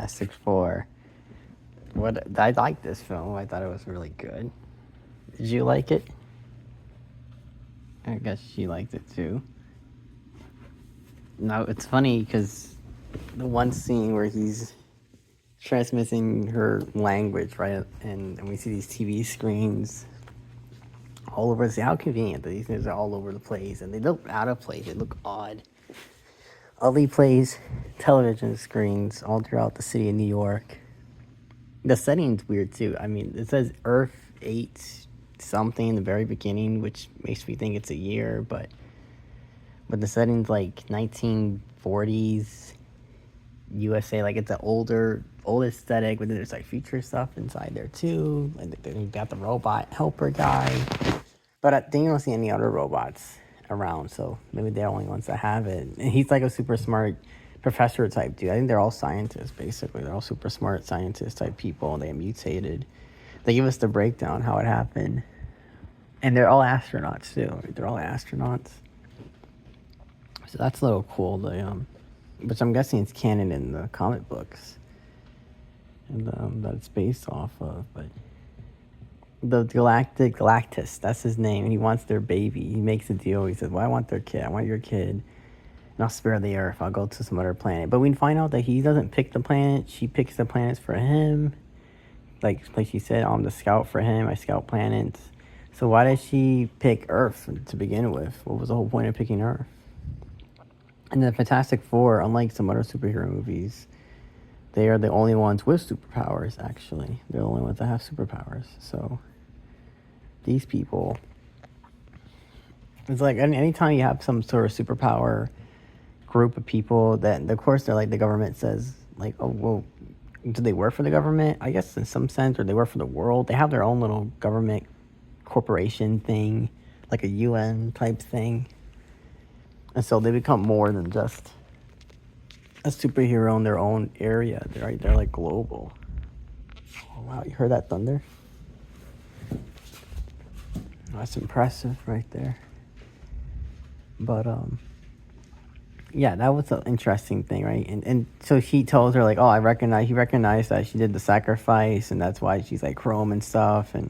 Fantastic Four. What I liked this film. I thought it was really good. Did you like it? I guess she liked it too. No, it's funny because the one scene where he's transmitting her language, right, and we see these TV screens all over. See how convenient that these things are all over the place, and they look out of place. They look odd. Ali plays television screens all throughout the city of New York. The setting's weird too. I mean, it says Earth 8 something in the very beginning, which makes me think it's a year, but the setting's like 1940s USA, like it's an old aesthetic, but then there's like future stuff inside there too. And then you got the robot helper guy, but I think you don't see any other robots around, so maybe they're the only ones that have it. And he's like a super smart professor type dude. I think they're all scientists, basically. They're all super smart scientist type people, and they mutated. They give us the breakdown how it happened, and they're all astronauts too. They're all astronauts, so that's a little cool. Which I'm guessing it's canon in the comic books, and that it's based off of. But the Galactus, that's his name, and he wants their baby. He makes a deal. He says, "Well, I want their kid. I want your kid, and I'll spare the Earth. I'll go to some other planet." But we find out that he doesn't pick the planet. She picks the planets for him. Like she said, I'm the scout for him. I scout planets. So why did she pick Earth to begin with? What was the whole point of picking Earth? And the Fantastic Four, unlike some other superhero movies, they are the only ones with superpowers, actually. They're the only ones that have superpowers. So these people, it's like anytime you have some sort of superpower group of people that, of course, they're like, the government says, like, oh, well, do they work for the government? I guess in some sense, or they work for the world. They have their own little government corporation thing, like a UN type thing. And so they become more than just a superhero in their own area. They're like global. Oh, wow, you heard that thunder? That's impressive right there. But yeah, that was an interesting thing, right? And so she tells her, like, oh, he recognized that she did the sacrifice, and that's why she's like chrome and stuff, and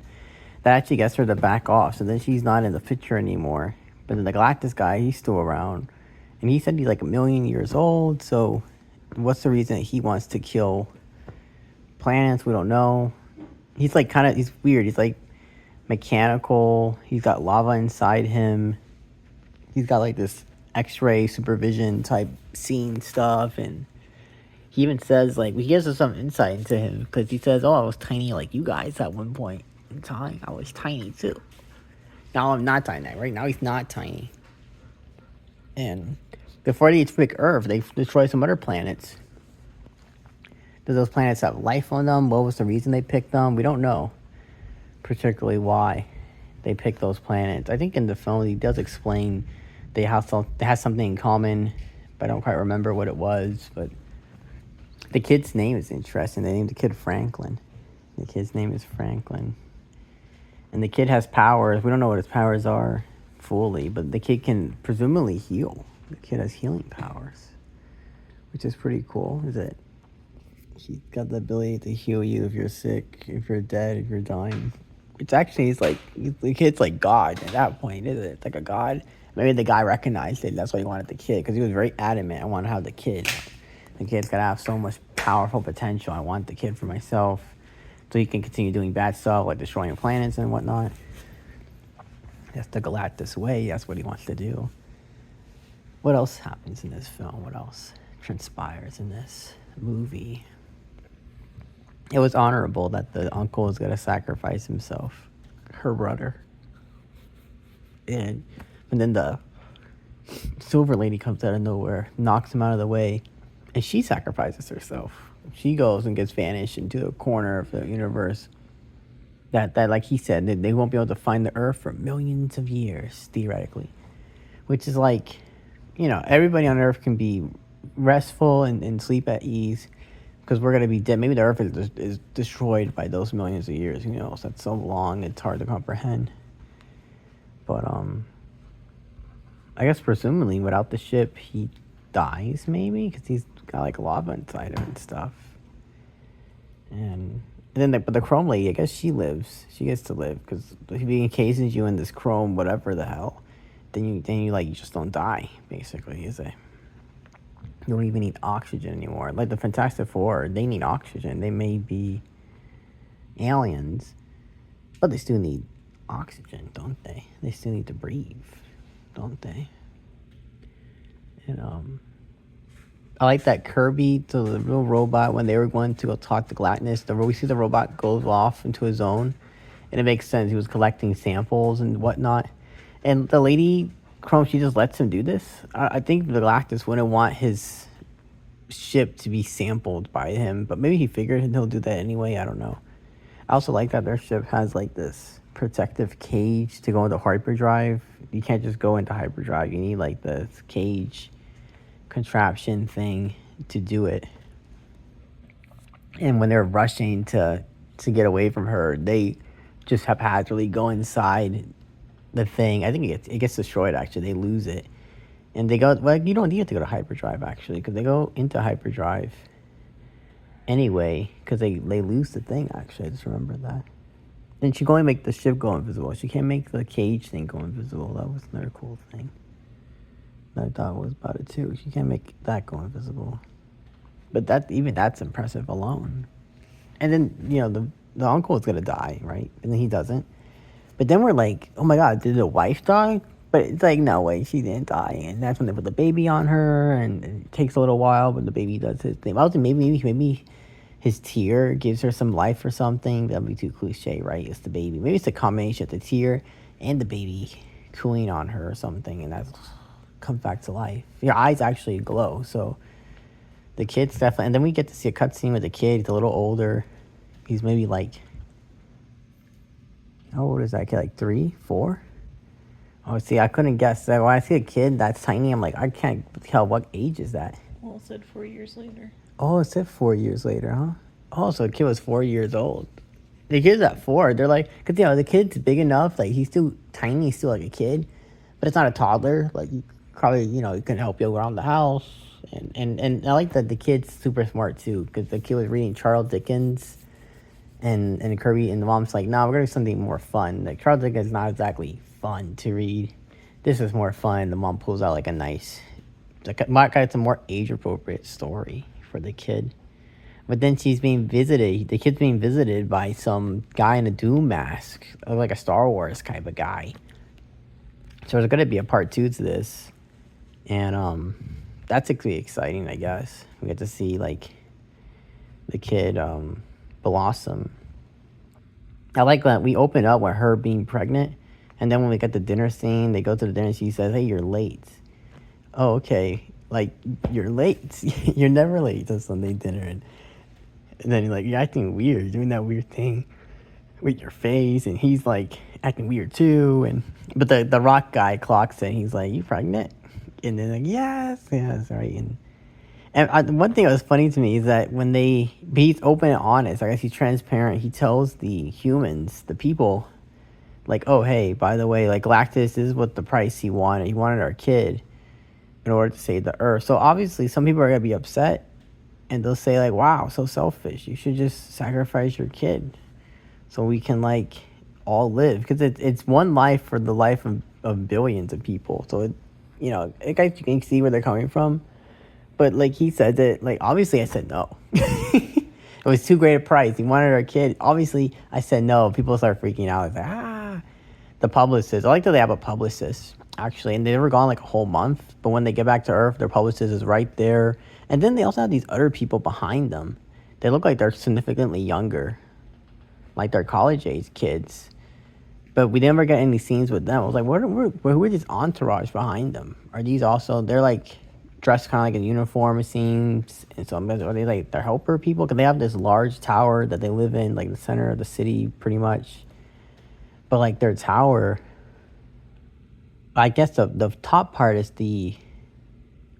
that actually gets her to back off. So then she's not in the picture anymore. But then the Galactus guy, he's still around, and he said he's like 1,000,000 years old. So what's the reason that he wants to kill planets? We don't know. He's like he's weird. He's like mechanical. He's got lava inside him. He's got like this X-ray supervision type scene stuff, and he even says, like, he gives us some insight into him, because he says, oh, I was tiny like you guys at one point in time. I was tiny too. Now I'm not tiny. Right now he's not tiny. And before they pick Earth, they destroy some other planets. Do those planets have life on them? What was the reason they picked them? We don't know particularly why they picked those planets. I think in the film he does explain they have something in common, but I don't quite remember what it was. But the kid's name is interesting. They named the kid Franklin. The kid's name is Franklin. And the kid has powers. We don't know what his powers are fully, but the kid can presumably heal. The kid has healing powers, which is pretty cool. Is it? He's got the ability to heal you if you're sick, if you're dead, if you're dying. It's actually, the kid's like God at that point, isn't it? It's like a God. Maybe the guy recognized it. That's why he wanted the kid, because he was very adamant. I want to have the kid. The kid's got to have so much powerful potential. I want the kid for myself, so he can continue doing bad stuff like destroying planets and whatnot. That's the Galactus way. That's what he wants to do. What else happens in this film? What else transpires in this movie? It was honorable that the uncle is going to sacrifice himself, her brother. And then the silver lady comes out of nowhere, knocks him out of the way, and she sacrifices herself. She goes and gets vanished into a corner of the universe that like he said, they won't be able to find the Earth for millions of years, theoretically. Which is like, everybody on Earth can be restful and sleep at ease, because we're going to be dead. Maybe the Earth is destroyed by those millions of years. So that's so long, it's hard to comprehend. But I guess presumably without the ship, he dies maybe, because he's got like lava inside him and stuff. And then but the Chrome lady, I guess she lives. She gets to live because if he encases you in this Chrome, whatever the hell, then you like you just don't die. Basically, is it? You don't even need oxygen anymore. Like the Fantastic Four, they need oxygen. They may be aliens, but they still need oxygen, don't they? They still need to breathe, don't they? And I like that Kirby to the real robot when they were going to go talk to Galactus. We see the robot goes off into his zone, and it makes sense. He was collecting samples and whatnot, and the lady Chrome, she just lets him do this. I think the Galactus wouldn't want his ship to be sampled by him, but maybe he figured he'll do that anyway. I don't know. I also like that their ship has like this protective cage to go into hyperdrive. You can't just go into hyperdrive. You need like this cage contraption thing to do it. And when they're rushing to get away from her, they just haphazardly go inside the thing. I think it gets destroyed. Actually, they lose it, and they go. Well, you don't need to go to hyperdrive actually, because they go into hyperdrive anyway, because they lose the thing. Actually, I just remember that. And she can only make the ship go invisible. She can't make the cage thing go invisible. That was another cool thing that I thought was about it too. She can't make that go invisible. But that's impressive alone. And then, the uncle is gonna die, right? And then he doesn't. But then we're like, oh my god, did the wife die? But it's like, no way, she didn't die. And that's when they put the baby on her, and it takes a little while, but the baby does his thing. I was thinking maybe his tear gives her some life or something. That'd be too cliche, right? It's the baby. Maybe it's a combination of the tear and the baby cooling on her or something, and that comes back to life. Your eyes actually glow, so the kid's definitely. And then we get to see a cutscene with the kid. He's a little older. He's maybe like, how old is that kid? Like 3, 4? Oh, see, I couldn't guess. When I see a kid that's tiny, I'm like, I can't tell what age is that. Well, it said 4 years later. Oh, it said 4 years later, huh? Oh, so the kid was 4 years old. The kid's at 4. They're like, because, the kid's big enough. Like, he's still tiny. He's still like a kid. But it's not a toddler. Like, you probably, he can help you around the house. And I like that the kid's super smart, too. Because the kid was reading Charles Dickens. And Kirby and the mom's like, nah, we're going to do something more fun. Like, Charles Dickens is not exactly fun to read. This is more fun. The mom pulls out, like, a nice... It's a more age-appropriate story for the kid. But then she's being visited. The kid's being visited by some guy in a Doom mask, like a Star Wars kind of guy. So there's going to be a part 2 to this, and that's actually exciting. I guess we get to see like the kid blossom. I like that we open up with her being pregnant, and then when we get the dinner scene, they go to the dinner. She says, "Hey, you're late." Oh, okay. Like, you're late. You're never late to Sunday dinner. And then you're like, you're acting weird. You're doing that weird thing with your face. And he's like acting weird too. But the rock guy clocks it. He's like, you pregnant? And then like, yes, right. One thing that was funny to me is that when he's open and honest, I guess he's transparent. He tells the humans, the people, like, oh, hey, by the way, like Galactus, this is what the price he wanted. He wanted our kid in order to save the Earth. So obviously some people are going to be upset, and they'll say like, wow, so selfish. You should just sacrifice your kid so we can like all live. Because it's one life for the life of billions of people. So, I guess you can see where they're coming from. But like he said that, like, obviously I said no. It was too great a price. He wanted our kid. Obviously I said no. People start freaking out. It's like, the publicist. I like that they have a publicist, actually, and they were gone like a whole month. But when they get back to Earth, their publicist is right there. And then they also have these other people behind them. They look like they're significantly younger, like they're college age kids. But we never get any scenes with them. I was like, who are these entourage behind them? Are these also? They're like dressed kind of like in uniform, it seems. And so are they like their helper people? Because they have this large tower that they live in, like the center of the city, pretty much. But like their tower, I guess the top part is the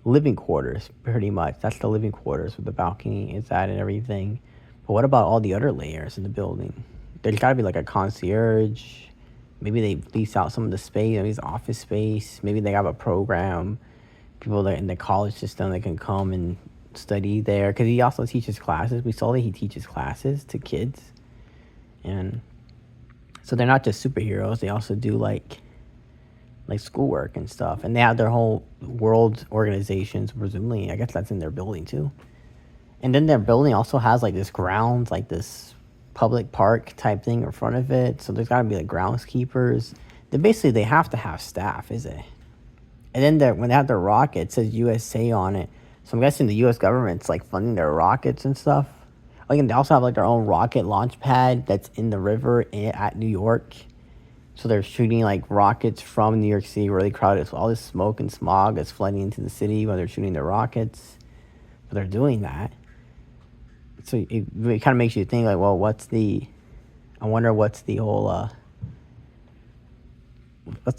living quarters, pretty much. That's the living quarters with the balcony inside and everything. But what about all the other layers in the building? There's got to be like a concierge. Maybe they lease out some of the space, maybe it's office space. Maybe they have a program. People that in the college system that can come and study there because he also teaches classes. We saw that he teaches classes to kids, and so they're not just superheroes. They also do like schoolwork and stuff, and they have their whole world organizations. Presumably, I guess that's in their building too. And then their building also has like this grounds, like this public park type thing in front of it. So there's got to be like groundskeepers. They have to have staff, is it? And then when they have their rocket, it says USA on it. So I'm guessing the U.S. government's like funding their rockets and stuff. Like, and they also have like their own rocket launch pad that's in the river at New York. So they're shooting like rockets from New York City, really crowded. So all this smoke and smog is flooding into the city when they're shooting their rockets. But they're doing that. So it kind of makes you think like, well, I wonder what's the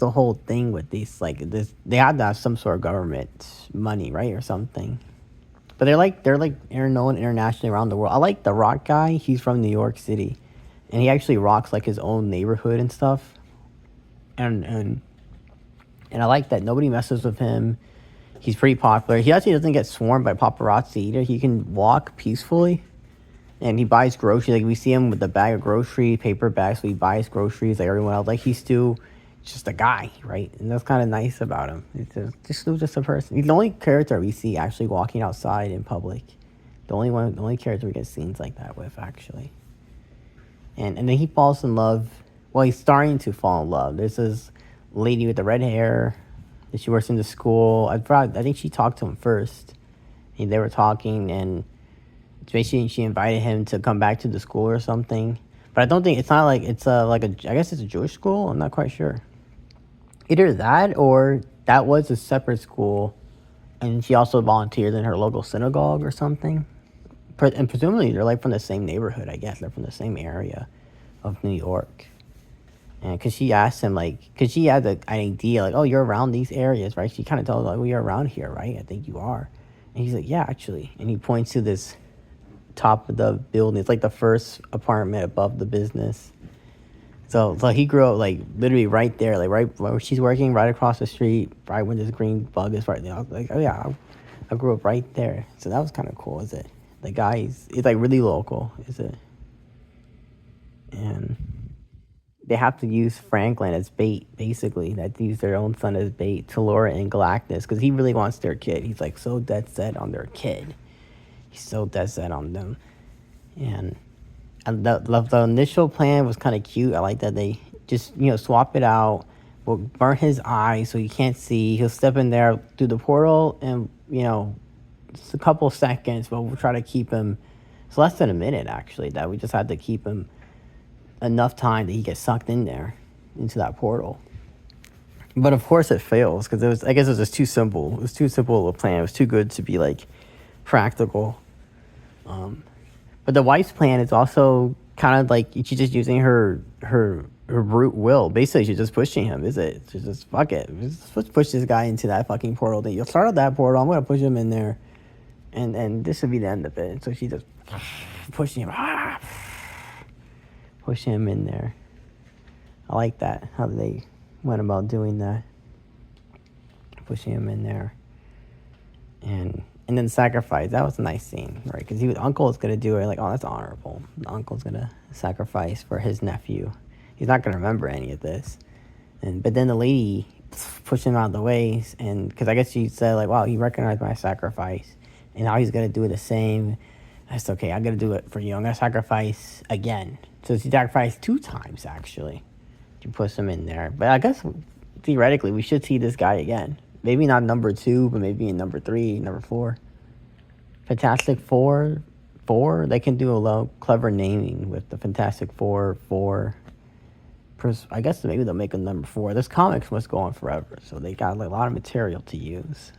whole thing with these, like, this, they had to have some sort of government money, right, or something. But they're known internationally around the world. I like the rock guy. He's from New York City, and he actually rocks like his own neighborhood and stuff. And I like that nobody messes with him. He's pretty popular. He actually doesn't get swarmed by paparazzi either. He can walk peacefully, and he buys groceries. Like, we see him with a bag of grocery, paper bags, so he buys groceries like everyone else. Like, he's still just a guy, right? And that's kind of nice about him. He's just a person. He's the only character we see actually walking outside in public. The only character we get scenes like that with, actually. And then he falls in love. Well, he's starting to fall in love. There's this lady with the red hair that she works in the school. I think she talked to him first. And they were talking, and basically she invited him to come back to the school or something. But I don't think, it's not like it's I guess it's a Jewish school. I'm not quite sure. Either that or that was a separate school, and she also volunteered in her local synagogue or something. And presumably they're like from the same neighborhood, I guess. They're from the same area of New York. And because she asked him, like, because she had an idea, like, oh, you're around these areas, right? She kind of told him, like, well, you're around here, right? I think you are. And he's like, yeah, actually. And he points to this top of the building. It's like the first apartment above the business. So he grew up like literally right there, like right where she's working, right across the street, right when this green bug is right there. I was like, oh yeah, I grew up right there. So that was kind of cool, is it? The guy, it's like really local, is it? And they have to use Franklin as bait, basically. They have to use their own son as bait to lure in Galactus, because he really wants their kid. He's like so dead set on their kid. He's so dead set on them. And the initial plan was kind of cute. I like that they just, swap it out. We'll burn his eyes so he can't see. He'll step in there through the portal and, just a couple seconds, but we'll try to keep him. It's less than a minute, actually, that we just had to keep him enough time that he gets sucked in there into that portal. But of course it fails, because I guess it was just too simple. It was too simple of a plan. It was too good to be like practical. But the wife's plan is also kind of like she's just using her brute will. Basically, she's just pushing him, is it? She's just, fuck it. Let's push this guy into that fucking portal. You'll start at that portal. I'm going to push him in there. And this would be the end of it. So she just pushing him. Pushing him in there. I like that, how they went about doing that. Pushing him in there. And then sacrifice. That was a nice scene, right? Because uncle is going to do it. Like, oh, that's honorable. The uncle's going to sacrifice for his nephew. He's not going to remember any of this. But then the lady pushed him out of the way. And because I guess she said, like, wow, he recognized my sacrifice. And now he's going to do the same. That's okay. I'm going to do it for you. I'm going to sacrifice again. So she sacrificed 2 times, actually. She puts him in there. But I guess, theoretically, we should see this guy again. Maybe not number 2, but maybe in number 3, number 4. Fantastic Four. They can do a lot of clever naming with the Fantastic Four. I guess maybe they'll make a number 4. This comics must go on forever, so they got like a lot of material to use.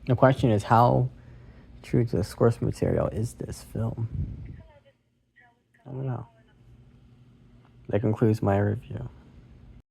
The question is, how true to the source material is this film? I don't know. That concludes my review.